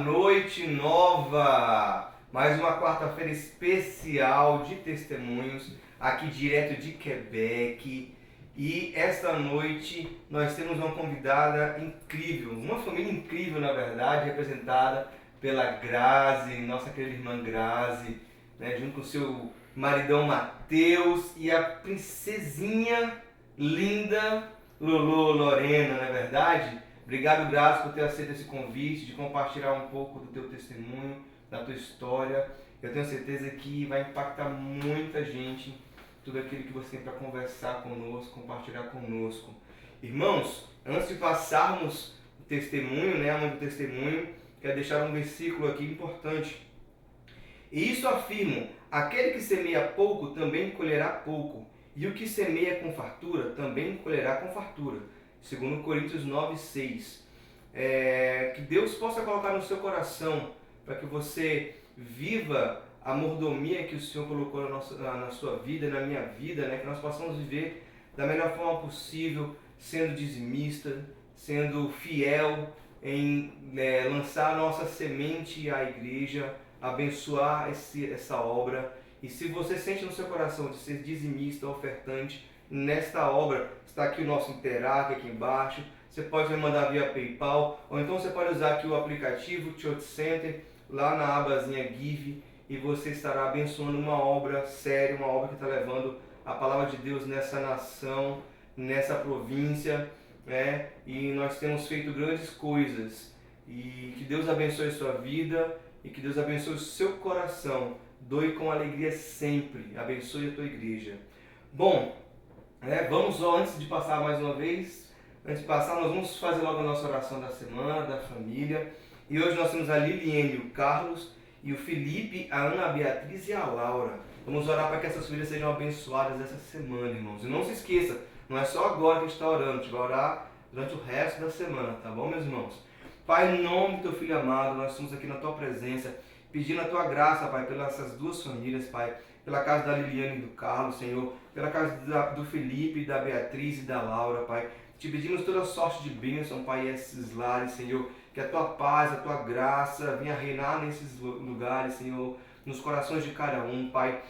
noite nova! Mais uma quarta-feira especial de testemunhos, aqui direto de Quebec. E esta noite nós temos uma convidada incrível, uma família incrível na verdade, representada pela Grazi, nossa querida irmã Grazi, né, junto com o seu maridão Matheus e a princesinha linda Lolo Lorena, não é verdade? Obrigado, Grazi, por ter aceito esse convite, de compartilhar um pouco do teu testemunho, da tua história. Eu tenho certeza que vai impactar muita gente, tudo aquilo que você tem para conversar conosco, compartilhar conosco. Irmãos, antes de passarmos o testemunho, né, a mãe do testemunho, quero deixar um versículo aqui importante. E isso afirmo, aquele que semeia pouco também colherá pouco, e o que semeia com fartura também colherá com fartura. Segundo Coríntios 9:6. Que Deus possa colocar no seu coração, para que você viva a mordomia que o Senhor colocou na sua vida, na minha vida, né? Que nós possamos viver da melhor forma possível, sendo dizimista, sendo fiel em lançar a nossa semente à igreja, abençoar essa obra. E se você sente no seu coração de ser dizimista, ofertante, nesta obra, está aqui o nosso Interac aqui embaixo. Você pode me mandar via PayPal, ou então você pode usar aqui o aplicativo Church Center, lá na abazinha Give, e você estará abençoando uma obra séria, uma obra que está levando a palavra de Deus nessa nação, nessa província, né? E nós temos feito grandes coisas. E que Deus abençoe a sua vida e que Deus abençoe o seu coração. Doe com alegria sempre. Abençoe a tua igreja. Bom, vamos antes de passar mais uma vez, antes de passar, nós vamos fazer logo a nossa oração da semana, da família. E hoje nós temos a Liliane, o Carlos, e o Felipe, a Ana Beatriz e a Laura. Vamos orar para que essas famílias sejam abençoadas essa semana, irmãos. E não se esqueça, não é só agora que a gente está orando, a gente vai orar durante o resto da semana, tá bom, meus irmãos? Pai, em nome do teu Filho amado, nós estamos aqui na tua presença, pedindo a tua graça, Pai, pelas essas duas famílias, Pai, pela casa da Liliane e do Carlos, Senhor, pela casa do Felipe, da Beatriz e da Laura, Pai. Te pedimos toda sorte de bênção, Pai, a esses lares, Senhor, que a tua paz, a tua graça venha reinar nesses lugares, Senhor, nos corações de cada um, Pai.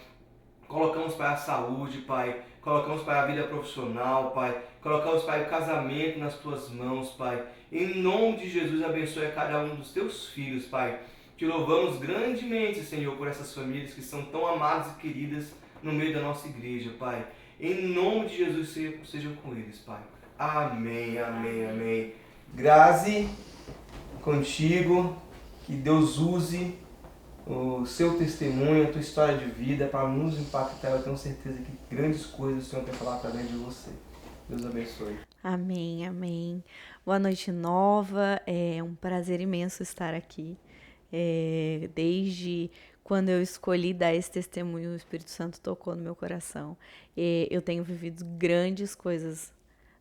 Colocamos, Pai, a saúde, Pai. Colocamos, Pai, a vida profissional, Pai. Colocamos, Pai, o casamento nas tuas mãos, Pai. Em nome de Jesus, abençoe a cada um dos teus filhos, Pai. Te louvamos grandemente, Senhor, por essas famílias que são tão amadas e queridas no meio da nossa igreja, Pai. Em nome de Jesus, sejam com eles, Pai. Amém, amém, amém. Grazi, contigo, que Deus use o seu testemunho, a tua história de vida para nos impactar. Eu tenho certeza que grandes coisas o Senhor quer falar através de você. Deus abençoe. Amém, amém. Boa noite nova, é um prazer imenso estar aqui. Desde quando eu escolhi dar esse testemunho, o Espírito Santo tocou no meu coração. Eu tenho vivido grandes coisas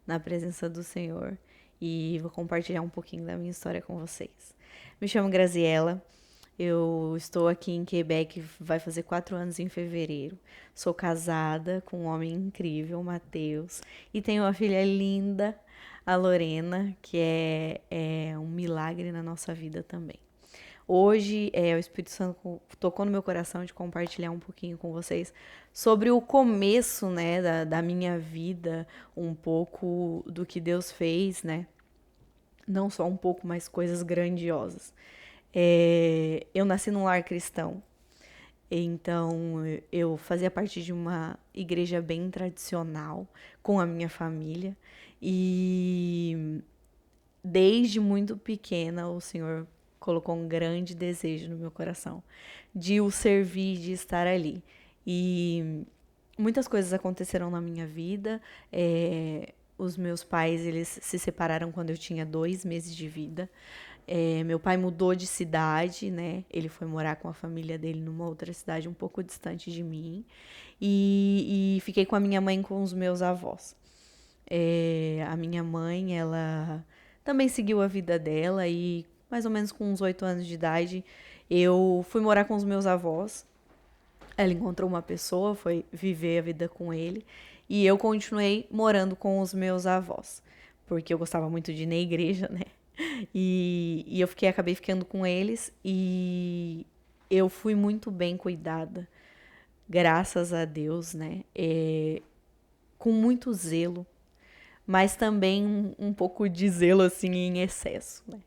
na presença do Senhor e vou compartilhar um pouquinho da minha história com vocês. Me chamo Graziela, eu estou aqui em Quebec, vai fazer 4 anos em fevereiro. Sou casada com um homem incrível, o Matheus, e tenho uma filha linda, a Lorena, que é um milagre na nossa vida também. Hoje, o Espírito Santo tocou no meu coração de compartilhar um pouquinho com vocês sobre o começo, né, da minha vida, um pouco do que Deus fez, né? Não só um pouco, mas coisas grandiosas. Eu nasci num lar cristão, então eu fazia parte de uma igreja bem tradicional com a minha família e desde muito pequena o Senhor colocou um grande desejo no meu coração de o servir, de estar ali. E muitas coisas aconteceram na minha vida. Os meus pais, eles se separaram quando eu tinha 2 meses de vida. Meu pai mudou de cidade, né? Ele foi morar com a família dele numa outra cidade um pouco distante de mim. E fiquei com a minha mãe e com os meus avós. A minha mãe, ela também seguiu a vida dela e mais ou menos com uns 8 anos de idade, eu fui morar com os meus avós. Ela encontrou uma pessoa, foi viver a vida com ele, e eu continuei morando com os meus avós, porque eu gostava muito de ir na igreja, né? E eu acabei ficando com eles e eu fui muito bem cuidada, graças a Deus, né? Com muito zelo, mas também um pouco de zelo assim em excesso, né?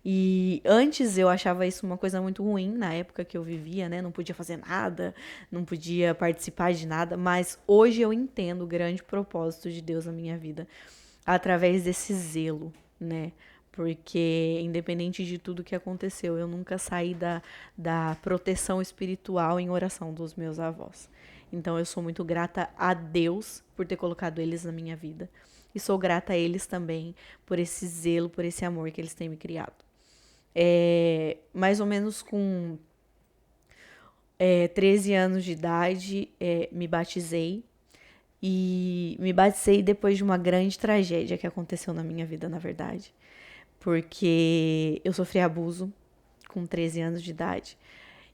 E antes eu achava isso uma coisa muito ruim na época que eu vivia, né? Não podia fazer nada, não podia participar de nada, mas hoje eu entendo o grande propósito de Deus na minha vida através desse zelo, né? Porque, independente de tudo que aconteceu, eu nunca saí da proteção espiritual em oração dos meus avós. Então, eu sou muito grata a Deus por ter colocado eles na minha vida. E sou grata a eles também por esse zelo, por esse amor que eles têm me criado. Mais ou menos com 13 anos de idade, me batizei. E me batizei depois de uma grande tragédia que aconteceu na minha vida, na verdade. Porque eu sofri abuso com 13 anos de idade.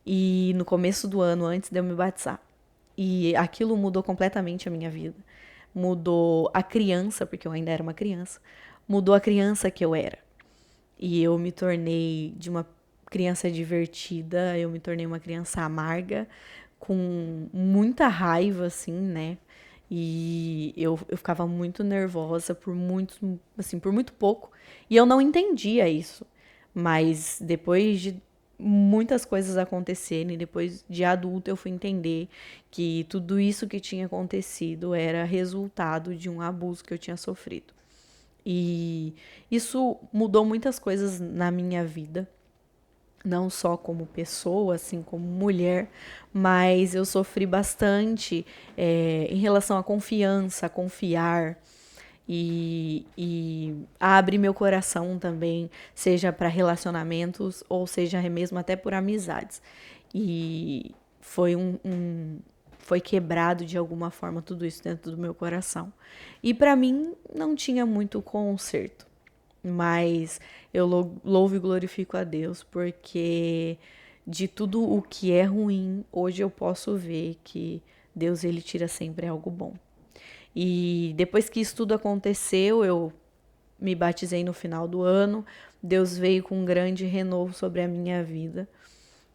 E no começo do ano, antes de eu me batizar. E aquilo mudou completamente a minha vida. Mudou a criança, porque eu ainda era uma criança. Mudou a criança que eu era. E eu me tornei de uma criança divertida, eu me tornei uma criança amarga, com muita raiva, assim, né? E eu ficava muito nervosa por muito pouco. E eu não entendia isso. Mas depois de muitas coisas acontecerem, depois de adulta eu fui entender que tudo isso que tinha acontecido era resultado de um abuso que eu tinha sofrido. E isso mudou muitas coisas na minha vida, não só como pessoa, assim, como mulher, mas eu sofri bastante em relação à confiança, a confiar e a abrir meu coração também, seja para relacionamentos ou seja mesmo até por amizades. E foi foi quebrado de alguma forma tudo isso dentro do meu coração. E para mim não tinha muito conserto. Mas eu louvo e glorifico a Deus porque de tudo o que é ruim, hoje eu posso ver que Deus ele tira sempre algo bom. E depois que isso tudo aconteceu, eu me batizei no final do ano. Deus veio com um grande renovo sobre a minha vida.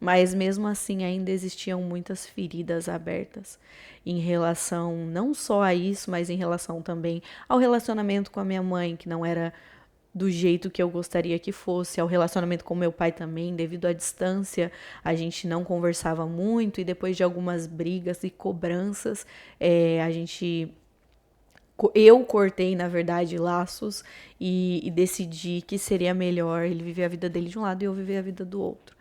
Mas mesmo assim ainda existiam muitas feridas abertas em relação não só a isso, mas em relação também ao relacionamento com a minha mãe, que não era do jeito que eu gostaria que fosse, ao relacionamento com meu pai também, devido à distância, a gente não conversava muito e depois de algumas brigas e cobranças, eu cortei, na verdade, laços e decidi que seria melhor ele viver a vida dele de um lado e eu viver a vida do outro.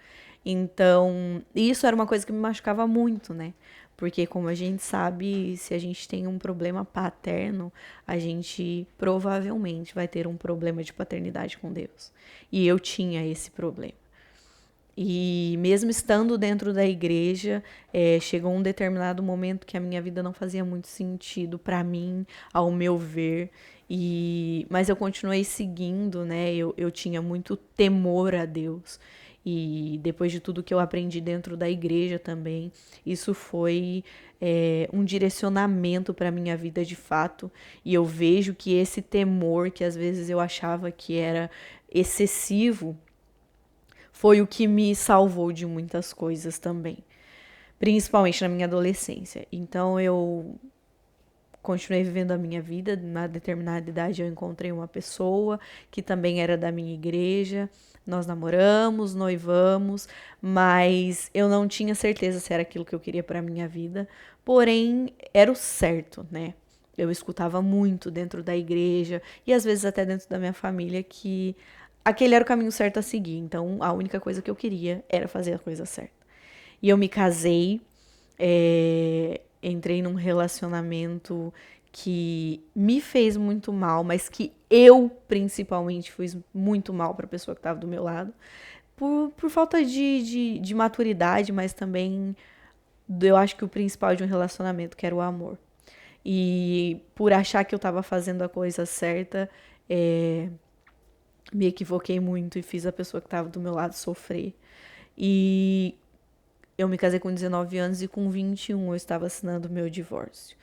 Então, isso era uma coisa que me machucava muito, né? Porque, como a gente sabe, se a gente tem um problema paterno, a gente provavelmente vai ter um problema de paternidade com Deus. E eu tinha esse problema. E mesmo estando dentro da igreja, chegou um determinado momento que a minha vida não fazia muito sentido para mim, ao meu ver. Mas eu continuei seguindo, né? Eu tinha muito temor a Deus. E depois de tudo que eu aprendi dentro da igreja também, isso foi um direcionamento para minha vida de fato. E eu vejo que esse temor, que às vezes eu achava que era excessivo, foi o que me salvou de muitas coisas também, principalmente na minha adolescência. Então eu continuei vivendo a minha vida, na determinada idade eu encontrei uma pessoa que também era da minha igreja, nós namoramos, noivamos, mas eu não tinha certeza se era aquilo que eu queria para minha vida, porém era o certo, né? Eu escutava muito dentro da igreja e às vezes até dentro da minha família que aquele era o caminho certo a seguir. Então, a única coisa que eu queria era fazer a coisa certa. E eu me casei, entrei num relacionamento que me fez muito mal, mas que eu, principalmente, fiz muito mal para a pessoa que estava do meu lado, por falta de maturidade, mas também eu acho que o principal de um relacionamento, que era o amor. E por achar que eu estava fazendo a coisa certa, me equivoquei muito e fiz a pessoa que estava do meu lado sofrer. E eu me casei com 19 anos e com 21 eu estava assinando meu divórcio.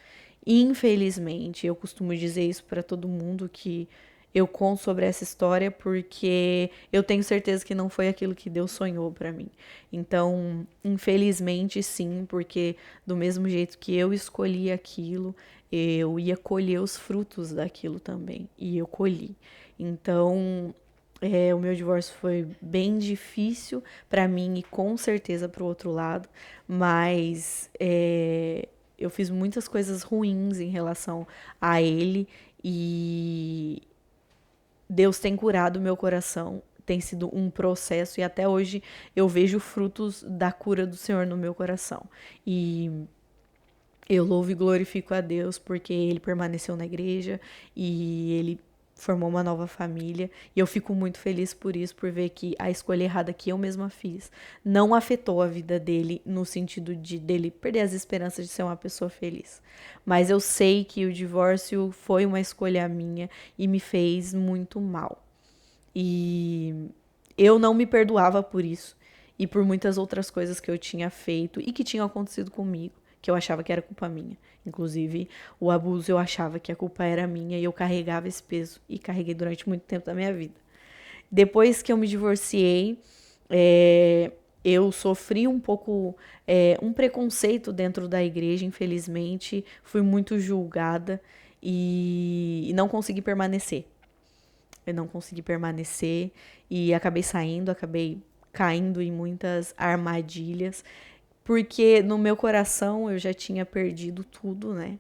Infelizmente, eu costumo dizer isso para todo mundo que eu conto sobre essa história porque eu tenho certeza que não foi aquilo que Deus sonhou para mim. Então, infelizmente, sim, porque do mesmo jeito que eu escolhi aquilo, eu ia colher os frutos daquilo também. E eu colhi. Então, o meu divórcio foi bem difícil para mim e com certeza para o outro lado, mas eu fiz muitas coisas ruins em relação a ele e Deus tem curado o meu coração. Tem sido um processo e até hoje eu vejo frutos da cura do Senhor no meu coração. E eu louvo e glorifico a Deus porque ele permaneceu na igreja e ele formou uma nova família. E eu fico muito feliz por isso, por ver que a escolha errada que eu mesma fiz não afetou a vida dele no sentido de dele perder as esperanças de ser uma pessoa feliz. Mas eu sei que o divórcio foi uma escolha minha e me fez muito mal. E eu não me perdoava por isso e por muitas outras coisas que eu tinha feito e que tinham acontecido comigo, que eu achava que era culpa minha. Inclusive, o abuso eu achava que a culpa era minha e eu carregava esse peso e carreguei durante muito tempo da minha vida. Depois que eu me divorciei, eu sofri um pouco um preconceito dentro da igreja, infelizmente. Fui muito julgada e não consegui permanecer. Eu não consegui permanecer e acabei saindo, acabei caindo em muitas armadilhas, porque no meu coração eu já tinha perdido tudo, né?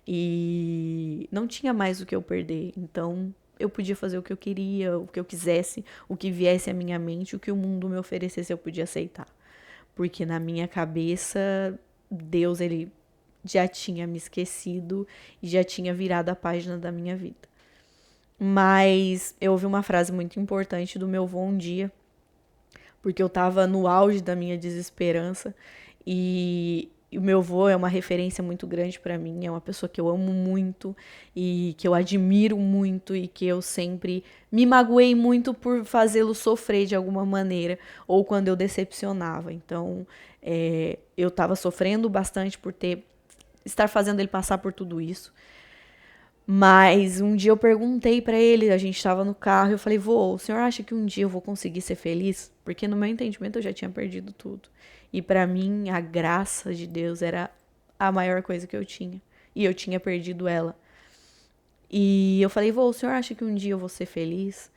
E não tinha mais o que eu perder. Então eu podia fazer o que eu queria, o que eu quisesse, o que viesse à minha mente, o que o mundo me oferecesse eu podia aceitar. Porque na minha cabeça, Deus, ele já tinha me esquecido e já tinha virado a página da minha vida. Mas eu ouvi uma frase muito importante do meu avô um dia, porque eu tava no auge da minha desesperança e o meu avô é uma referência muito grande para mim, é uma pessoa que eu amo muito e que eu admiro muito e que eu sempre me magoei muito por fazê-lo sofrer de alguma maneira ou quando eu decepcionava. Então, eu tava sofrendo bastante por estar fazendo ele passar por tudo isso. Mas um dia eu perguntei pra ele, a gente tava no carro, e eu falei, vô, o senhor acha que um dia eu vou conseguir ser feliz? Porque no meu entendimento eu já tinha perdido tudo. E pra mim a graça de Deus era a maior coisa que eu tinha. E eu tinha perdido ela. E eu falei, vô, o senhor acha que um dia eu vou ser feliz?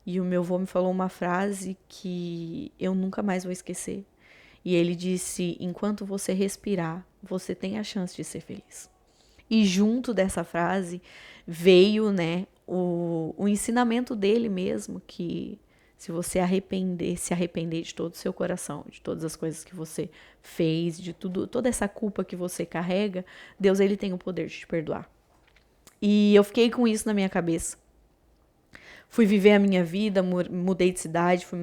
E o meu vô me falou uma frase que eu nunca mais vou esquecer. E ele disse, enquanto você respirar, você tem a chance de ser feliz. E junto dessa frase veio, né, o ensinamento dele mesmo, que se você se arrepender de todo o seu coração, de todas as coisas que você fez, de tudo, toda essa culpa que você carrega, Deus, ele tem o poder de te perdoar. E eu fiquei com isso na minha cabeça. Fui viver a minha vida, mudei de cidade, fui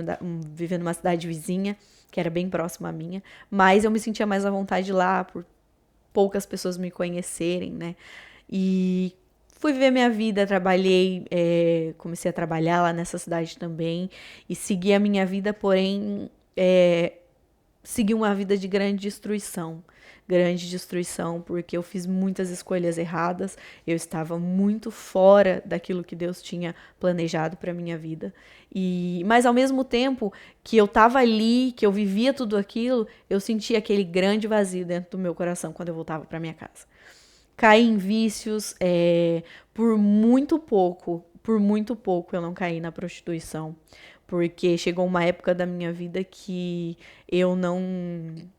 viver numa cidade vizinha, que era bem próxima à minha, mas eu me sentia mais à vontade lá, por poucas pessoas me conhecerem, né? E fui viver minha vida, trabalhei, comecei a trabalhar lá nessa cidade também e segui a minha vida, porém, segui uma vida de grande destruição, porque eu fiz muitas escolhas erradas, eu estava muito fora daquilo que Deus tinha planejado para minha vida. Mas ao mesmo tempo que eu estava ali, que eu vivia tudo aquilo, eu sentia aquele grande vazio dentro do meu coração quando eu voltava para minha casa. Caí em vícios, por muito pouco eu não caí na prostituição, porque chegou uma época da minha vida que eu não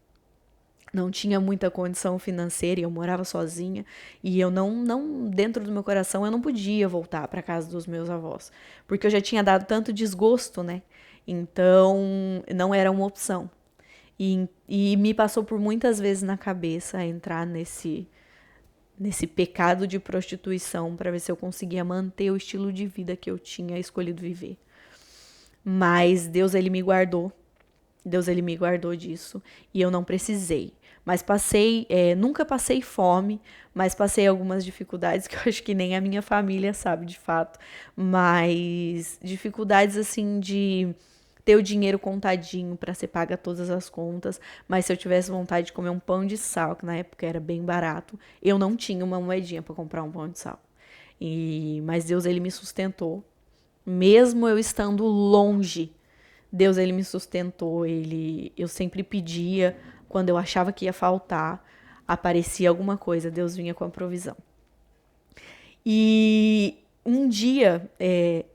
tinha muita condição financeira e eu morava sozinha e eu não dentro do meu coração eu não podia voltar para casa dos meus avós, porque eu já tinha dado tanto desgosto, né? Então não era uma opção. E me passou por muitas vezes na cabeça entrar nesse pecado de prostituição para ver se eu conseguia manter o estilo de vida que eu tinha escolhido viver. Mas Deus, ele me guardou. Deus, ele me guardou disso e eu não precisei. Mas nunca passei fome, mas passei algumas dificuldades que eu acho que nem a minha família sabe de fato. Mas dificuldades assim de ter o dinheiro contadinho para ser paga todas as contas, mas se eu tivesse vontade de comer um pão de sal, que na época era bem barato, eu não tinha uma moedinha para comprar um pão de sal. Mas Deus, ele me sustentou. Mesmo eu estando longe, Deus, ele me sustentou, eu sempre pedia, quando eu achava que ia faltar, aparecia alguma coisa, Deus vinha com a provisão. E um dia,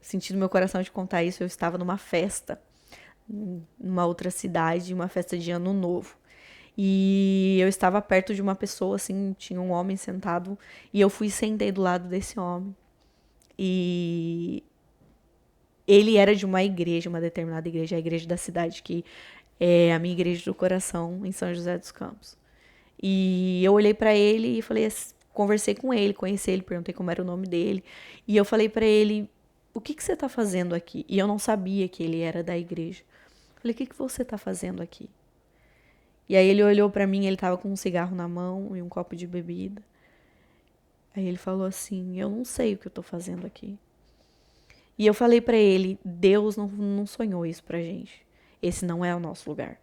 sentindo meu coração de contar isso, eu estava numa festa, numa outra cidade, uma festa de ano novo. E eu estava perto de uma pessoa, assim, tinha um homem sentado, e eu fui e sentei do lado desse homem. E ele era de uma igreja, uma determinada igreja, a igreja da cidade, que é a minha igreja do coração, em São José dos Campos. E eu olhei pra ele e falei, conversei com ele, conheci ele, perguntei como era o nome dele. E eu falei pra ele, o que você tá fazendo aqui? E eu não sabia que ele era da igreja. Falei, o que você tá fazendo aqui? E aí ele olhou pra mim, ele tava com um cigarro na mão e um copo de bebida. Aí ele falou assim, eu não sei o que eu tô fazendo aqui. E eu falei pra ele, Deus não sonhou isso pra gente. Esse não é o nosso lugar.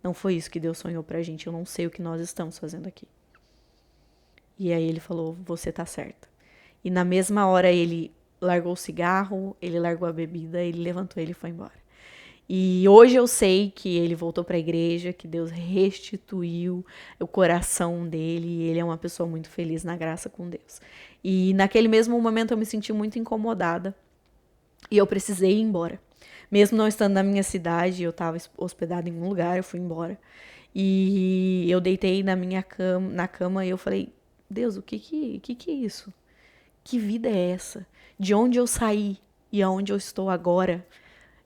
Não foi isso que Deus sonhou pra gente. Eu não sei o que nós estamos fazendo aqui. E aí ele falou, você tá certa. E na mesma hora ele largou o cigarro, ele largou a bebida, ele levantou ele foi embora. E hoje eu sei que ele voltou para a igreja, que Deus restituiu o coração dele, e ele é uma pessoa muito feliz na graça com Deus. E naquele mesmo momento eu me senti muito incomodada e eu precisei ir embora. Mesmo não estando na minha cidade, eu estava hospedada em um lugar, eu fui embora. E eu deitei na cama e eu falei, Deus, o que é isso? Que vida é essa? De onde eu saí e aonde eu estou agora?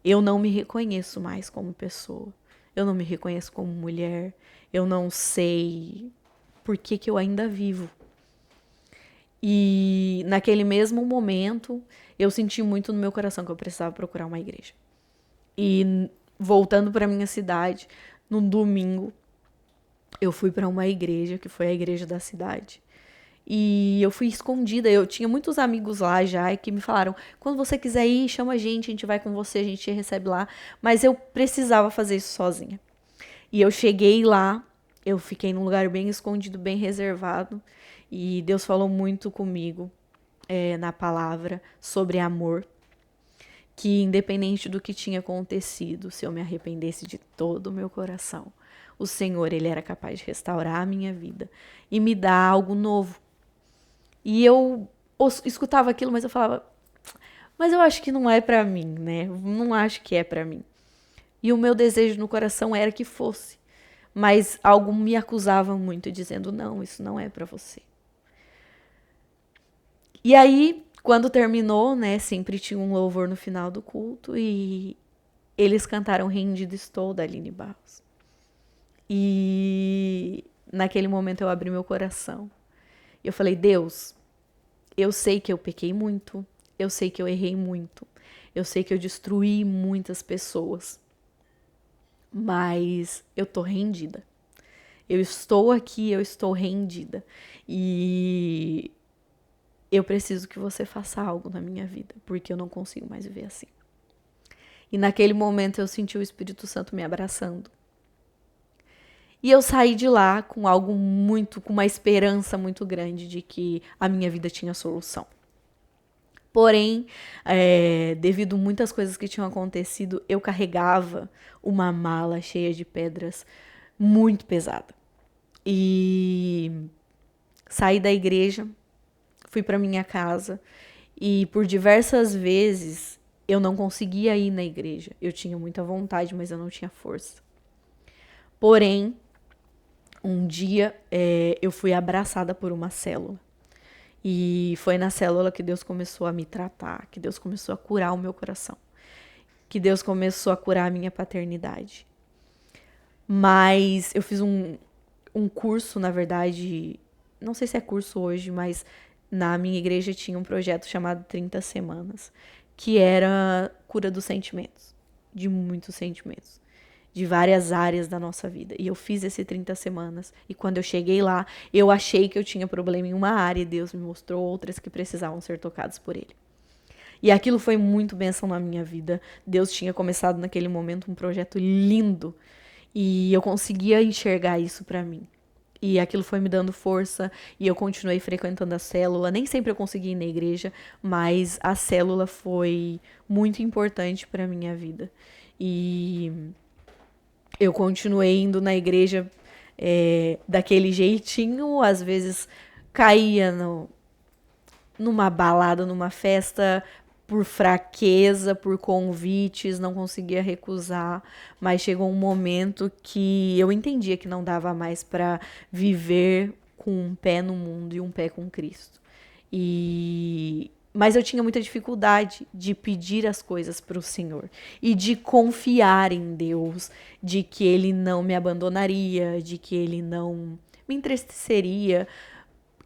Eu não me reconheço mais como pessoa. Eu não me reconheço como mulher. Eu não sei por que eu ainda vivo. E naquele mesmo momento, eu senti muito no meu coração que eu precisava procurar uma igreja. E voltando para minha cidade, no domingo, eu fui para uma igreja, que foi a igreja da cidade. E eu fui escondida, eu tinha muitos amigos lá já que me falaram, quando você quiser ir, chama a gente vai com você, a gente te recebe lá. Mas eu precisava fazer isso sozinha. E eu cheguei lá, eu fiquei num lugar bem escondido, bem reservado. E Deus falou muito comigo na palavra sobre amor. Que independente do que tinha acontecido, se eu me arrependesse de todo o meu coração, o Senhor, Ele era capaz de restaurar a minha vida e me dar algo novo. E eu escutava aquilo, mas eu falava, mas eu acho que não é pra mim, né? Não acho que é pra mim. E o meu desejo no coração era que fosse. Mas algo me acusava muito, dizendo, não, isso não é pra você. E aí, quando terminou, né, sempre tinha um louvor no final do culto e eles cantaram Rendido Estou, da Aline Barros. E naquele momento eu abri meu coração. E eu falei, Deus, eu sei que eu pequei muito, eu sei que eu errei muito, eu sei que eu destruí muitas pessoas, mas eu tô rendida. Eu estou aqui, eu estou rendida. E eu preciso que você faça algo na minha vida, porque eu não consigo mais viver assim. E naquele momento eu senti o Espírito Santo me abraçando. E eu saí de lá com algo muito, com uma esperança muito grande de que a minha vida tinha solução. Porém, devido a muitas coisas que tinham acontecido, eu carregava uma mala cheia de pedras muito pesada. E saí da igreja, fui para minha casa e por diversas vezes eu não conseguia ir na igreja. Eu tinha muita vontade, mas eu não tinha força. Porém, um dia eu fui abraçada por uma célula. E foi na célula que Deus começou a me tratar, que Deus começou a curar o meu coração, que Deus começou a curar a minha paternidade. Mas eu fiz um curso, na verdade, não sei se é curso hoje, mas na minha igreja tinha um projeto chamado 30 Semanas, que era cura dos sentimentos, de muitos sentimentos, de várias áreas da nossa vida. E eu fiz esse 30 semanas. E quando eu cheguei lá, eu achei que eu tinha problema em uma área e Deus me mostrou outras que precisavam ser tocadas por Ele. E aquilo foi muito bênção na minha vida. Deus tinha começado naquele momento um projeto lindo. E eu conseguia enxergar isso pra mim. E aquilo foi me dando força e eu continuei frequentando a célula. Nem sempre eu consegui ir na igreja, mas a célula foi muito importante para minha vida. E eu continuei indo na igreja daquele jeitinho, às vezes caía numa balada, numa festa, por fraqueza, por convites, não conseguia recusar, mas chegou um momento que eu entendia que não dava mais para viver com um pé no mundo e um pé com Cristo. Mas eu tinha muita dificuldade de pedir as coisas para o Senhor e de confiar em Deus, de que Ele não me abandonaria, de que Ele não me entristeceria,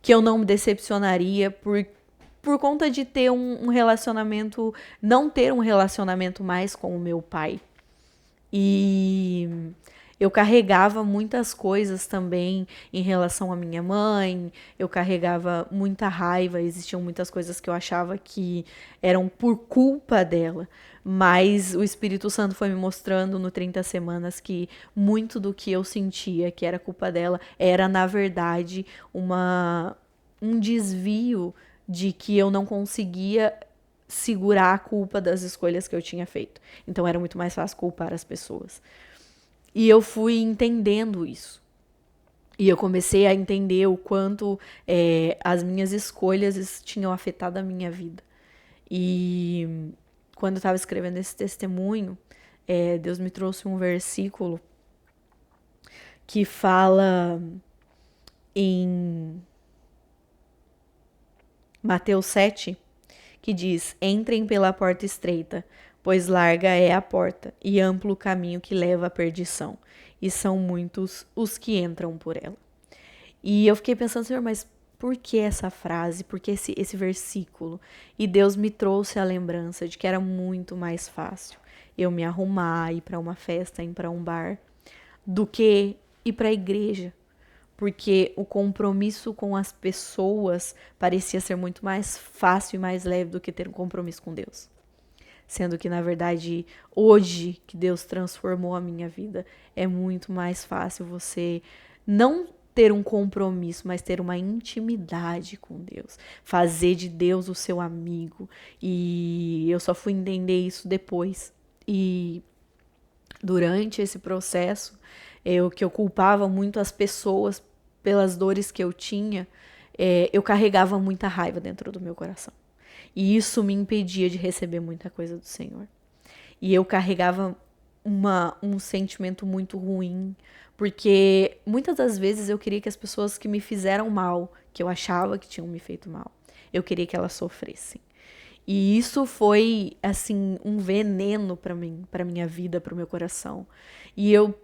que eu não me decepcionaria por conta de ter um relacionamento, não ter um relacionamento mais com o meu pai. E eu carregava muitas coisas também em relação à minha mãe, eu carregava muita raiva, existiam muitas coisas que eu achava que eram por culpa dela. Mas o Espírito Santo foi me mostrando no 30 Semanas que muito do que eu sentia que era culpa dela era, na verdade, um desvio de que eu não conseguia segurar a culpa das escolhas que eu tinha feito. Então era muito mais fácil culpar as pessoas. E eu fui entendendo isso. E eu comecei a entender o quanto as minhas escolhas tinham afetado a minha vida. E quando eu estava escrevendo esse testemunho, Deus me trouxe um versículo que fala em Mateus 7, que diz: entrem pela porta estreita, pois larga é a porta e amplo o caminho que leva à perdição, e são muitos os que entram por ela. E eu fiquei pensando, Senhor, mas por que essa frase? Por que esse versículo? E Deus me trouxe a lembrança de que era muito mais fácil eu me arrumar, ir para uma festa, ir para um bar, do que ir para a igreja. Porque o compromisso com as pessoas parecia ser muito mais fácil e mais leve do que ter um compromisso com Deus. Sendo que, na verdade, hoje que Deus transformou a minha vida, é muito mais fácil você não ter um compromisso, mas ter uma intimidade com Deus. Fazer de Deus o seu amigo. E eu só fui entender isso depois. E durante esse processo, que eu culpava muito as pessoas pelas dores que eu tinha, eu carregava muita raiva dentro do meu coração. E isso me impedia de receber muita coisa do Senhor. E eu carregava um sentimento muito ruim, porque muitas das vezes eu queria que as pessoas que me fizeram mal, que eu achava que tinham me feito mal, eu queria que elas sofressem. E isso foi, assim, um veneno para mim, para minha vida, para o meu coração. E eu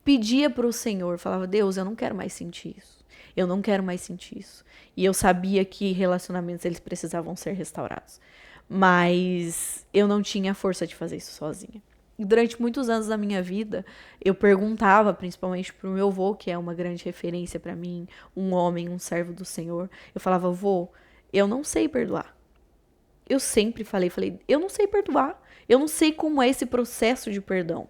pedia para o Senhor, falava: Deus, eu não quero mais sentir isso. Eu não quero mais sentir isso. E eu sabia que relacionamentos, eles precisavam ser restaurados. Mas eu não tinha força de fazer isso sozinha. E durante muitos anos da minha vida, eu perguntava, principalmente pro meu avô, que é uma grande referência para mim, um homem, um servo do Senhor. Eu falava: vô, eu não sei perdoar. Eu sempre falei, eu não sei perdoar. Eu não sei como é esse processo de perdão.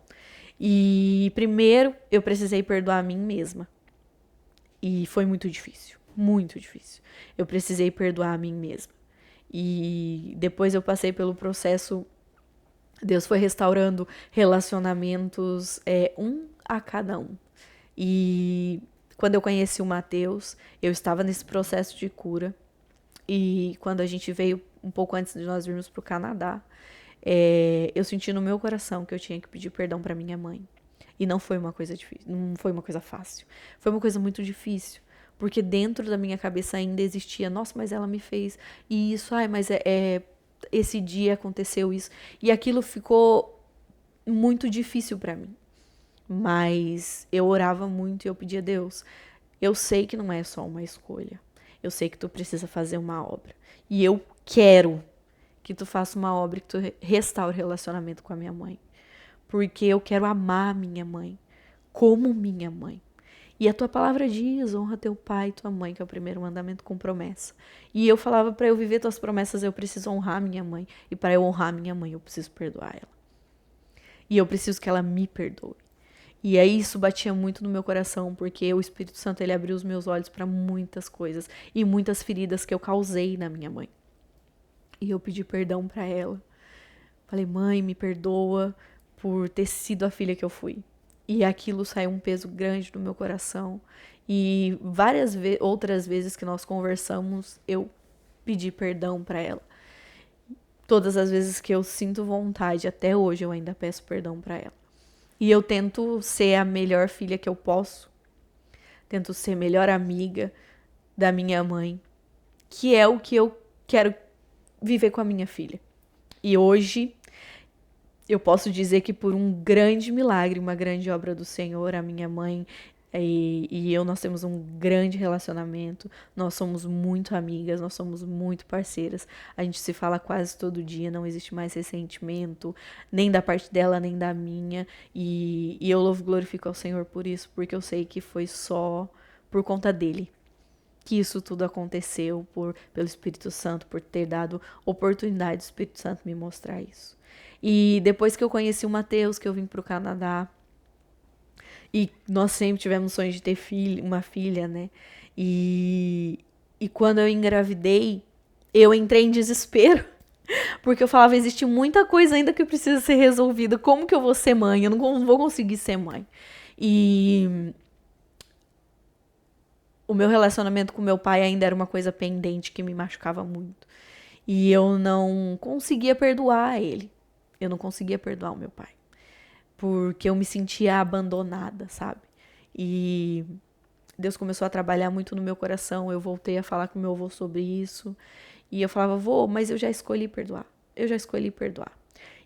E primeiro eu precisei perdoar a mim mesma. E foi muito difícil, muito difícil. Eu precisei perdoar a mim mesma. E depois eu passei pelo processo, Deus foi restaurando relacionamentos, um a cada um. E quando eu conheci o Mateus, eu estava nesse processo de cura. E quando a gente veio, um pouco antes de nós virmos para o Canadá, eu senti no meu coração que eu tinha que pedir perdão para minha mãe. E não foi uma coisa difícil, não foi uma coisa fácil. Foi uma coisa muito difícil. Porque dentro da minha cabeça ainda existia: nossa, mas ela me fez isso, mas esse dia aconteceu isso. E aquilo ficou muito difícil para mim. Mas eu orava muito e eu pedia: Deus, eu sei que não é só uma escolha. Eu sei que tu precisa fazer uma obra. E eu quero que tu faça uma obra, que tu restaure o relacionamento com a minha mãe. Porque eu quero amar a minha mãe como minha mãe. E a tua palavra diz: honra teu pai e tua mãe, que é o primeiro mandamento com promessa. E eu falava: para eu viver tuas promessas, eu preciso honrar minha mãe. E para eu honrar minha mãe, eu preciso perdoar ela. E eu preciso que ela me perdoe. E aí isso batia muito no meu coração, porque o Espírito Santo, ele abriu os meus olhos para muitas coisas e muitas feridas que eu causei na minha mãe. E eu pedi perdão para ela. Falei, mãe, me perdoa por ter sido a filha que eu fui. E aquilo saiu um peso grande no meu coração. E várias outras vezes que nós conversamos, eu pedi perdão para ela. Todas as vezes que eu sinto vontade, até hoje eu ainda peço perdão para ela. E eu tento ser a melhor filha que eu posso. Tento ser a melhor amiga da minha mãe, que é o que eu quero viver com a minha filha. E hoje eu posso dizer que por um grande milagre, uma grande obra do Senhor, a minha mãe e eu, nós temos um grande relacionamento, nós somos muito amigas, nós somos muito parceiras, a gente se fala quase todo dia, não existe mais ressentimento, nem da parte dela, nem da minha, e eu louvo e glorifico ao Senhor por isso, porque eu sei que foi só por conta dele que isso tudo aconteceu, pelo Espírito Santo, por ter dado oportunidade do Espírito Santo me mostrar isso. E depois que eu conheci o Mateus, que eu vim pro Canadá, e nós sempre tivemos sonhos de ter uma filha, né? E quando eu engravidei, eu entrei em desespero. Porque eu falava, existe muita coisa ainda que precisa ser resolvida. Como que eu vou ser mãe? Eu não vou conseguir ser mãe. E o meu relacionamento com meu pai ainda era uma coisa pendente que me machucava muito. E eu não conseguia perdoar ele. Eu não conseguia perdoar o meu pai. Porque eu me sentia abandonada, sabe? E Deus começou a trabalhar muito no meu coração. Eu voltei a falar com meu avô sobre isso. E eu falava, vô, mas eu já escolhi perdoar. Eu já escolhi perdoar.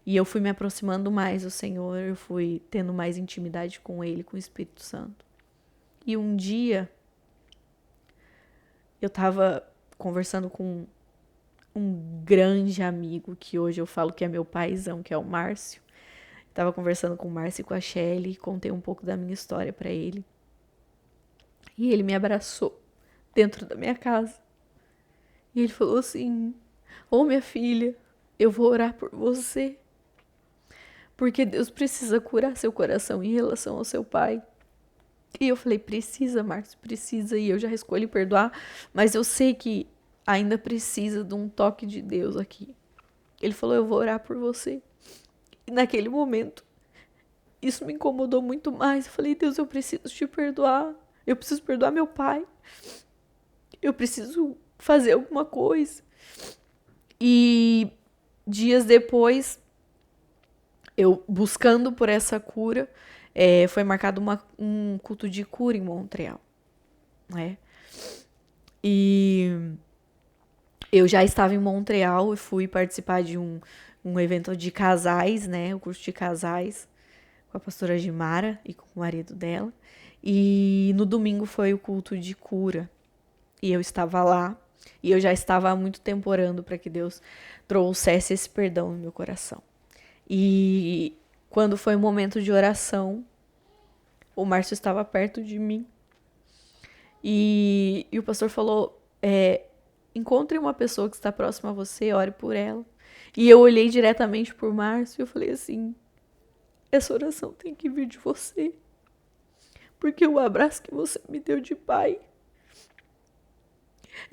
E eu fui me aproximando mais do Senhor. Eu fui tendo mais intimidade com Ele, com o Espírito Santo. E um dia, eu tava conversando com um grande amigo, que hoje eu falo que é meu paizão, que é o Márcio. Tava conversando com o Márcio e com a Shelly, contei um pouco da minha história pra ele. E ele me abraçou dentro da minha casa. E ele falou assim, ô minha filha, eu vou orar por você. Porque Deus precisa curar seu coração em relação ao seu pai. E eu falei, precisa, Márcio, precisa. E eu já escolhi perdoar, mas eu sei que ainda precisa de um toque de Deus aqui. Ele falou, eu vou orar por você. E naquele momento, isso me incomodou muito mais. Eu falei, Deus, eu preciso te perdoar. Eu preciso perdoar meu pai. Eu preciso fazer alguma coisa. E dias depois, eu buscando por essa cura, foi marcado um culto de cura em Montreal. Né? E eu já estava em Montreal e fui participar de um evento de casais, né? O curso de casais com a pastora Gimara e com o marido dela. E no domingo foi o culto de cura. E eu estava lá. E eu já estava há muito tempo orando para que Deus trouxesse esse perdão no meu coração. E quando foi o momento de oração, o Márcio estava perto de mim. E o pastor falou, encontre uma pessoa que está próxima a você, ore por ela. E eu olhei diretamente por Márcio e eu falei assim, essa oração tem que vir de você. Porque o abraço que você me deu de pai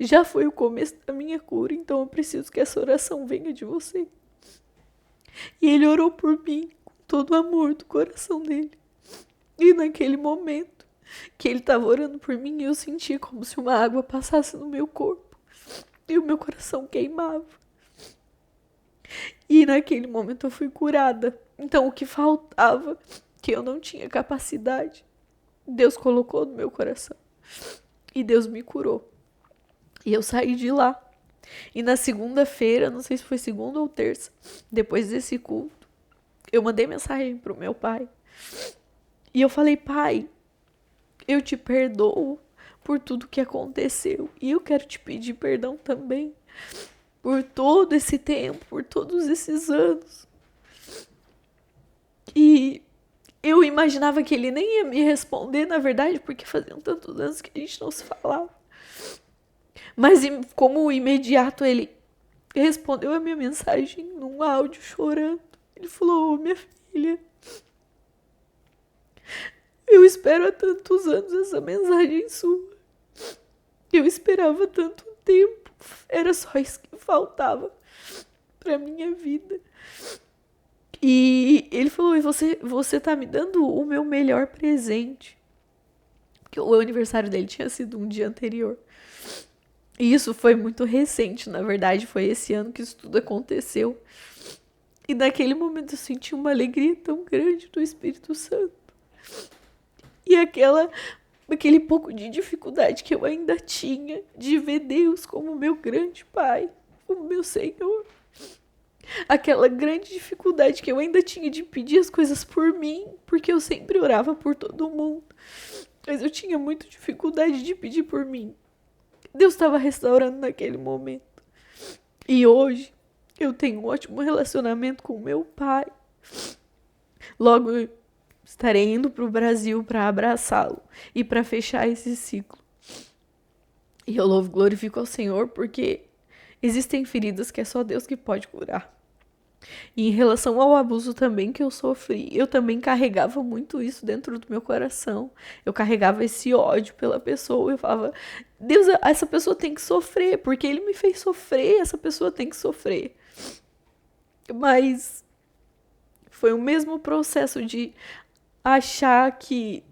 já foi o começo da minha cura, então eu preciso que essa oração venha de você. E ele orou por mim com todo o amor do coração dele. E naquele momento que ele estava orando por mim, eu senti como se uma água passasse no meu corpo. E o meu coração queimava. E naquele momento eu fui curada. Então o que faltava, que eu não tinha capacidade, Deus colocou no meu coração. E Deus me curou. E eu saí de lá. E na segunda-feira, não sei se foi segunda ou terça, depois desse culto, eu mandei mensagem pro meu pai. E eu falei, pai, eu te perdoo por tudo que aconteceu. E eu quero te pedir perdão também por todo esse tempo, por todos esses anos. E eu imaginava que ele nem ia me responder, na verdade, porque faziam tantos anos que a gente não se falava. Mas como imediato ele respondeu a minha mensagem num áudio chorando. Ele falou, minha filha, Eu espero há tantos anos essa mensagem sua. Eu esperava tanto tempo. Era só isso que faltava pra minha vida. E ele falou, e você tá me dando o meu melhor presente. Porque o aniversário dele tinha sido um dia anterior. E isso foi muito recente, na verdade, foi esse ano que isso tudo aconteceu. E naquele momento eu senti uma alegria tão grande do Espírito Santo. E aquele pouco de dificuldade que eu ainda tinha de ver Deus como meu grande Pai, como meu Senhor. Aquela grande dificuldade que eu ainda tinha de pedir as coisas por mim, porque eu sempre orava por todo mundo. Mas eu tinha muita dificuldade de pedir por mim. Deus estava restaurando naquele momento. E hoje eu tenho um ótimo relacionamento com meu pai. Logo estarei indo para o Brasil para abraçá-lo e para fechar esse ciclo. E eu louvo e glorifico ao Senhor porque existem feridas que é só Deus que pode curar. E em relação ao abuso também que eu sofri, eu também carregava muito isso dentro do meu coração. Eu carregava esse ódio pela pessoa. Eu falava, Deus, essa pessoa tem que sofrer, porque ele me fez sofrer, essa pessoa tem que sofrer. Mas foi o mesmo processo de achar que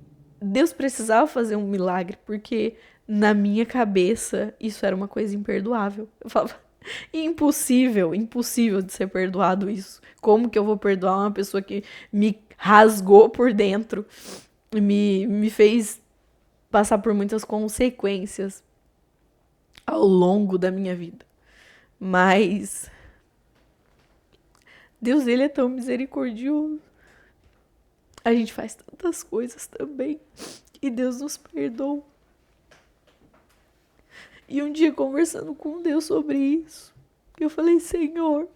Deus precisava fazer um milagre, porque na minha cabeça isso era uma coisa imperdoável. Eu falava, impossível de ser perdoado isso. Como que eu vou perdoar uma pessoa que me rasgou por dentro, me fez passar por muitas consequências ao longo da minha vida? Mas Deus, ele é tão misericordioso. A gente faz tantas coisas também e Deus nos perdoa. E um dia, conversando com Deus sobre isso, eu falei, Senhor,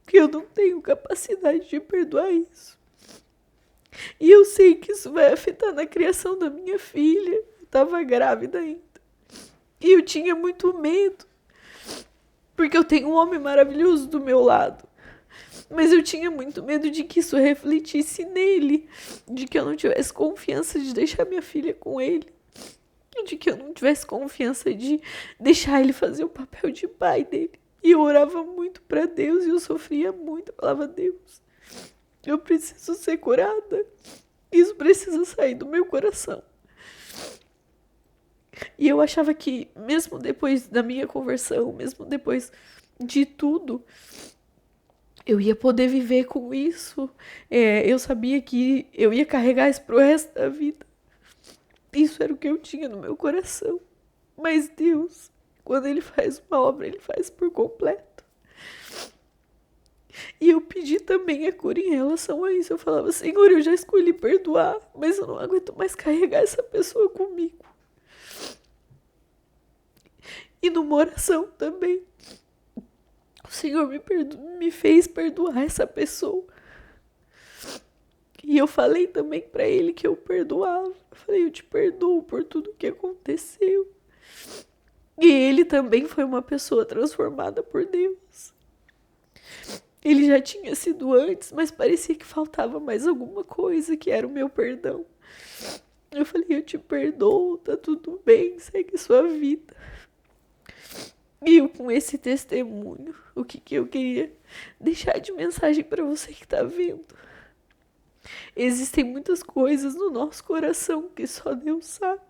que eu não tenho capacidade de perdoar isso. E eu sei que isso vai afetar na criação da minha filha. Eu estava grávida ainda. E eu tinha muito medo, porque eu tenho um homem maravilhoso do meu lado. Mas eu tinha muito medo de que isso refletisse nele, de que eu não tivesse confiança de deixar minha filha com ele, de que eu não tivesse confiança de deixar ele fazer o papel de pai dele. E eu orava muito para Deus e eu sofria muito. Eu falava, Deus, eu preciso ser curada. Isso precisa sair do meu coração. E eu achava que, mesmo depois da minha conversão, mesmo depois de tudo, eu ia poder viver com isso. Eu sabia que eu ia carregar isso pro resto da vida. Isso era o que eu tinha no meu coração. Mas Deus, quando Ele faz uma obra, Ele faz por completo. E eu pedi também a cura em relação a isso. Eu falava, Senhor, eu já escolhi perdoar, mas eu não aguento mais carregar essa pessoa comigo. E numa oração também, o Senhor me fez perdoar essa pessoa. E eu falei também para Ele que eu perdoava. Eu falei, eu te perdoo por tudo que aconteceu. E ele também foi uma pessoa transformada por Deus. Ele já tinha sido antes, mas parecia que faltava mais alguma coisa, que era o meu perdão. Eu falei, eu te perdoo, tá tudo bem, segue sua vida. E eu, com esse testemunho, o que eu queria deixar de mensagem para você que tá vendo? Existem muitas coisas no nosso coração que só Deus sabe.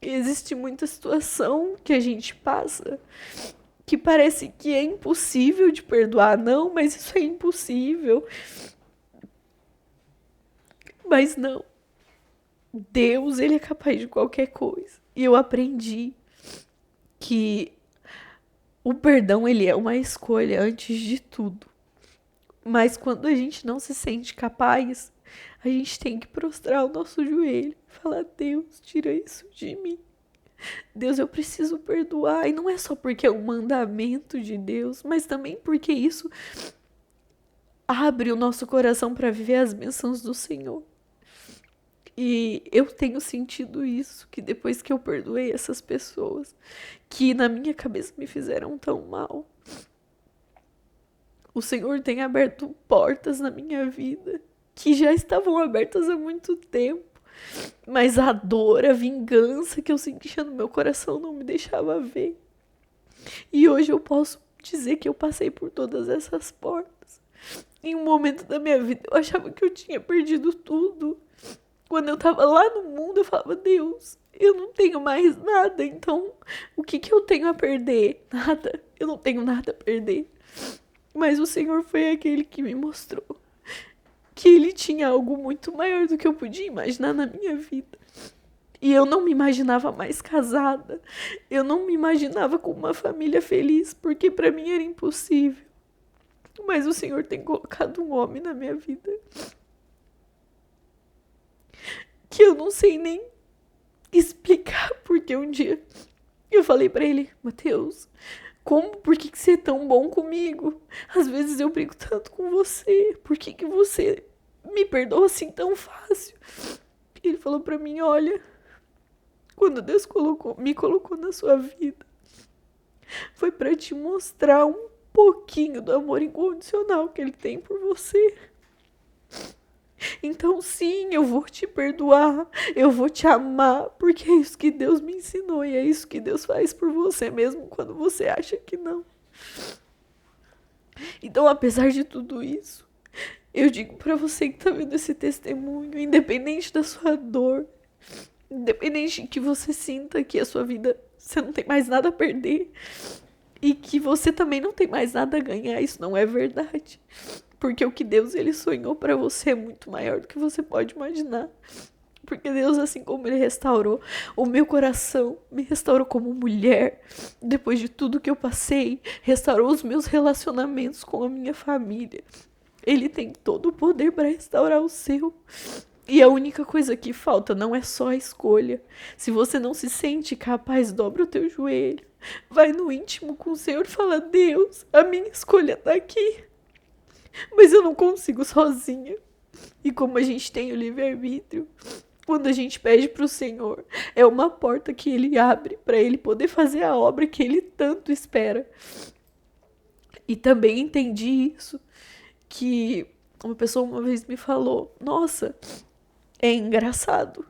Existe muita situação que a gente passa que parece que é impossível de perdoar. Não, mas isso é impossível. Mas não. Deus, ele é capaz de qualquer coisa. E eu aprendi que o perdão, ele é uma escolha antes de tudo. Mas quando a gente não se sente capaz, a gente tem que prostrar o nosso joelho e falar, Deus, tira isso de mim. Deus, eu preciso perdoar. E não é só porque é um mandamento de Deus, mas também porque isso abre o nosso coração para viver as bênçãos do Senhor. E eu tenho sentido isso, que depois que eu perdoei essas pessoas, que na minha cabeça me fizeram tão mal, o Senhor tem aberto portas na minha vida, que já estavam abertas há muito tempo, Mas a dor, a vingança que eu sentia no meu coração não me deixava ver. E hoje eu posso dizer que eu passei por todas essas portas. Em um momento da minha vida eu achava que eu tinha perdido tudo. Quando eu tava lá no mundo eu falava, Deus, eu não tenho mais nada, então o que eu tenho a perder? Nada, eu não tenho nada a perder. Mas o Senhor foi aquele que me mostrou que Ele tinha algo muito maior do que eu podia imaginar na minha vida. E eu não me imaginava mais casada, eu não me imaginava com uma família feliz, porque para mim era impossível. Mas o Senhor tem colocado um homem na minha vida que eu não sei nem explicar, porque um dia eu falei pra ele, Mateus, por que você é tão bom comigo? Às vezes eu brigo tanto com você, por que você me perdoa assim tão fácil? Ele falou pra mim, olha, quando Deus me colocou na sua vida, foi pra te mostrar um pouquinho do amor incondicional que Ele tem por você. Então sim, eu vou te perdoar, eu vou te amar, porque é isso que Deus me ensinou e é isso que Deus faz por você mesmo quando você acha que não. Então, apesar de tudo isso, eu digo pra você que tá vendo esse testemunho, independente da sua dor, independente de que você sinta que a sua vida, você não tem mais nada a perder e que você também não tem mais nada a ganhar, isso não é verdade. Porque o que Deus ele sonhou pra você é muito maior do que você pode imaginar. Porque Deus, assim como Ele restaurou o meu coração, me restaurou como mulher, depois de tudo que eu passei, restaurou os meus relacionamentos com a minha família. Ele tem todo o poder para restaurar o seu. E a única coisa que falta não é só a escolha. Se você não se sente capaz, dobra o teu joelho. Vai no íntimo com o Senhor e fala, Deus, a minha escolha tá aqui. Mas eu não consigo sozinha. E como a gente tem o livre-arbítrio, quando a gente pede para o Senhor, é uma porta que Ele abre para Ele poder fazer a obra que Ele tanto espera. E também entendi isso, que uma pessoa uma vez me falou, nossa, é engraçado.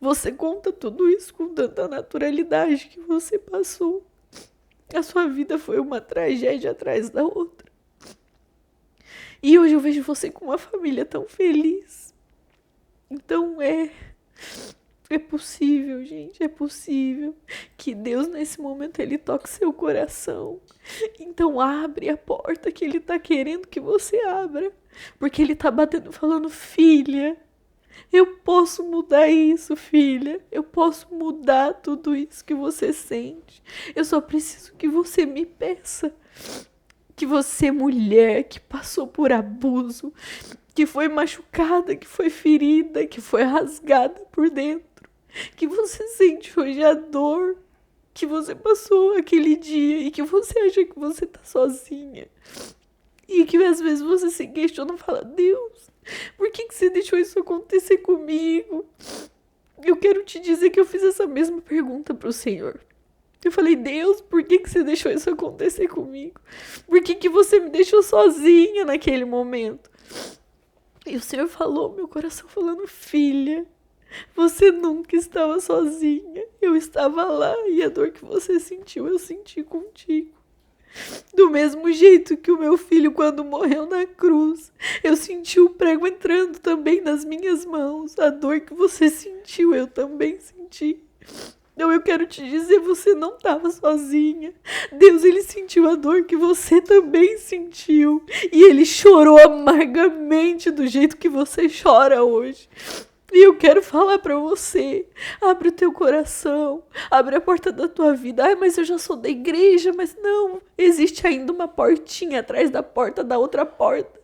Você conta tudo isso com tanta naturalidade que você passou. A sua vida foi uma tragédia atrás da outra. E hoje eu vejo você com uma família tão feliz. Então é possível, gente, é possível que Deus nesse momento Ele toque seu coração. Então abre a porta que Ele tá querendo que você abra. Porque Ele tá batendo falando, filha, eu posso mudar isso, filha. Eu posso mudar tudo isso que você sente. Eu só preciso que você me peça. Que você, mulher, que passou por abuso, que foi machucada, que foi ferida, que foi rasgada por dentro, que você sente hoje a dor que você passou aquele dia e que você acha que você tá sozinha. E que às vezes você se questiona e fala, Deus, por que você deixou isso acontecer comigo? Eu quero te dizer que eu fiz essa mesma pergunta pro Senhor. Eu falei, Deus, por que você deixou isso acontecer comigo? Por que você me deixou sozinha naquele momento? E o Senhor falou, meu coração falando, filha, você nunca estava sozinha. Eu estava lá e a dor que você sentiu, eu senti contigo. Do mesmo jeito que o meu filho, quando morreu na cruz, eu senti o prego entrando também nas minhas mãos. A dor que você sentiu, eu também senti. Então eu quero te dizer, você não estava sozinha. Deus, Ele sentiu a dor que você também sentiu. E Ele chorou amargamente do jeito que você chora hoje. E eu quero falar pra você, abre o teu coração, abre a porta da tua vida. Ai, mas eu já sou da igreja, mas não, existe ainda uma portinha atrás da porta da outra porta.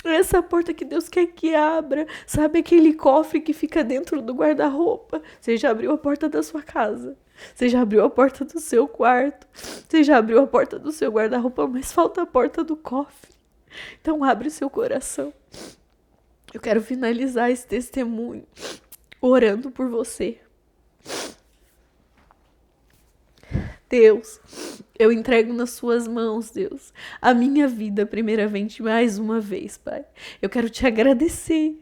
Essa porta que Deus quer que abra, sabe aquele cofre que fica dentro do guarda-roupa? Você já abriu a porta da sua casa, você já abriu a porta do seu quarto, você já abriu a porta do seu guarda-roupa, mas falta a porta do cofre. Então abre o seu coração. Eu quero finalizar esse testemunho orando por você. Deus, eu entrego nas suas mãos, Deus, a minha vida primeiramente mais uma vez, Pai. Eu quero te agradecer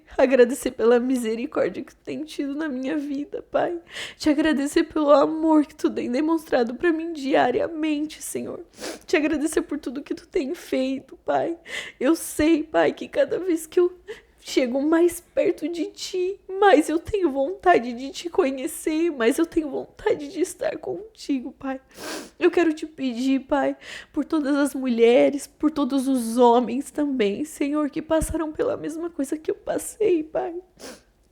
pela misericórdia que tu tem tido na minha vida, Pai. Te agradecer pelo amor que tu tem demonstrado para mim diariamente, Senhor. Te agradecer por tudo que tu tem feito, Pai. Eu sei, Pai, que cada vez que eu chego mais perto de ti, mais eu tenho vontade de te conhecer, mais eu tenho vontade de estar contigo, Pai. Eu quero te pedir, Pai, por todas as mulheres, por todos os homens também, Senhor, que passaram pela mesma coisa que eu passei, Pai.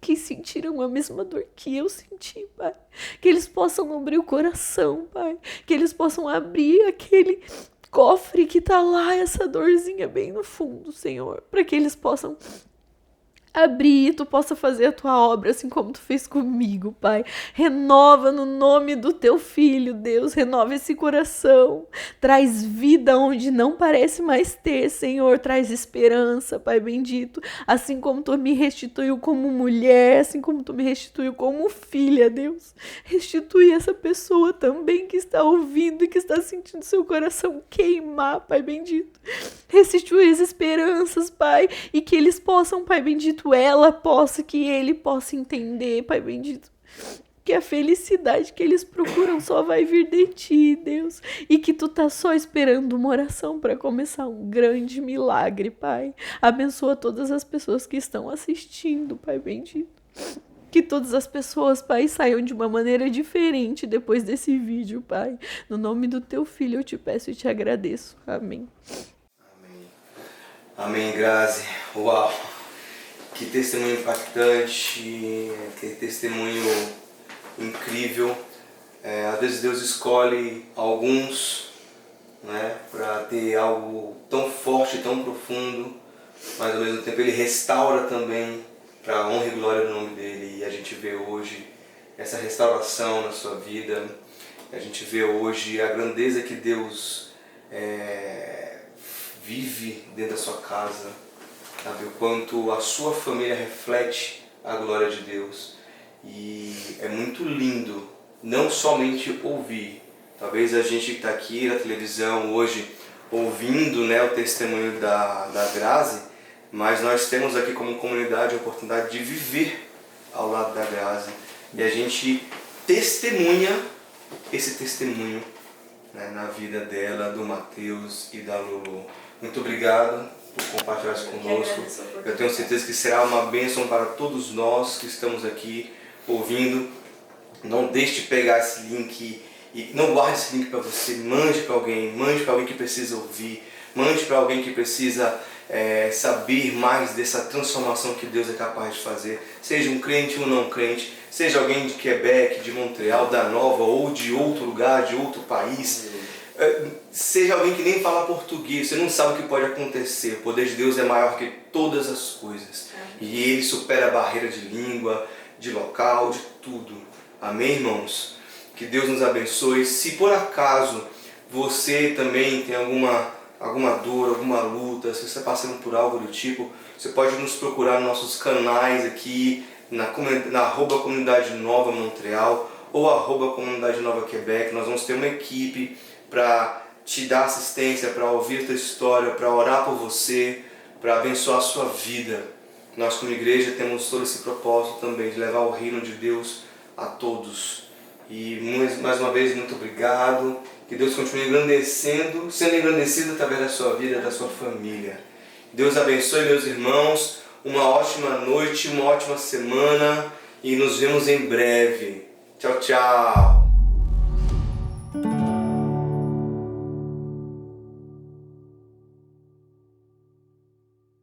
Que sentiram a mesma dor que eu senti, Pai. Que eles possam abrir o coração, Pai. Que eles possam abrir aquele cofre que tá lá, essa dorzinha bem no fundo, Senhor. Para que eles possam abrir e tu possa fazer a tua obra assim como tu fez comigo, Pai. Renova no nome do teu filho, Deus. Renova esse coração. Traz vida onde não parece mais ter, Senhor. Traz esperança, Pai bendito. Assim como tu me restituiu como mulher, assim como tu me restituiu como filha, Deus. Restitui essa pessoa também que está ouvindo e que está sentindo seu coração queimar, Pai bendito. Restitui as esperanças, Pai, e que eles possam, Pai bendito, ela possa, que ele possa entender, Pai bendito, que a felicidade que eles procuram só vai vir de ti, Deus, e que tu tá só esperando uma oração para começar um grande milagre, Pai. Abençoa todas as pessoas que estão assistindo, Pai bendito. Que todas as pessoas, Pai, saiam de uma maneira diferente depois desse vídeo, Pai. No nome do teu filho eu te peço e te agradeço. Amém. Amém, Grazi. Uau! Que testemunho impactante, que testemunho incrível. Às vezes Deus escolhe alguns, né, para ter algo tão forte, tão profundo, mas ao mesmo tempo Ele restaura também para a honra e glória do nome dEle. E a gente vê hoje essa restauração na sua vida, a gente vê hoje a grandeza que Deus vive dentro da sua casa, sabe? O quanto a sua família reflete a glória de Deus. E é muito lindo não somente ouvir. Talvez a gente que está aqui na televisão hoje ouvindo, né, o testemunho da Grazi, mas nós temos aqui como comunidade a oportunidade de viver ao lado da Grazi. E a gente testemunha esse testemunho, né, na vida dela, do Mateus e da Lulu. Muito obrigado por compartilhar isso conosco. Eu tenho certeza que será uma bênção para todos nós que estamos aqui ouvindo. Não deixe de pegar esse link e não guarde esse link para você. Mande para alguém que precisa ouvir, mande para alguém que precisa saber mais dessa transformação que Deus é capaz de fazer. Seja um crente ou não crente, seja alguém de Quebec, de Montreal, da Nova ou de outro lugar, de outro país. Seja alguém que nem fala português, você não sabe o que pode acontecer. O poder de Deus é maior que todas as coisas. E Ele supera a barreira de língua, de local, de tudo. Amém, irmãos? Que Deus nos abençoe. Se por acaso você também tem alguma dor, alguma luta, se você está passando por algo do tipo, você pode nos procurar nos nossos canais aqui, na @Comunidade Nova Montreal ou @Comunidade Nova Quebec. Nós vamos ter uma equipe para te dar assistência, para ouvir a tua história, para orar por você, para abençoar a sua vida. Nós como igreja temos todo esse propósito também de levar o reino de Deus a todos. E mais uma vez, muito obrigado. Que Deus continue sendo engrandecido através da sua vida, da sua família. Deus abençoe, meus irmãos. Uma ótima noite, uma ótima semana e nos vemos em breve. Tchau, tchau.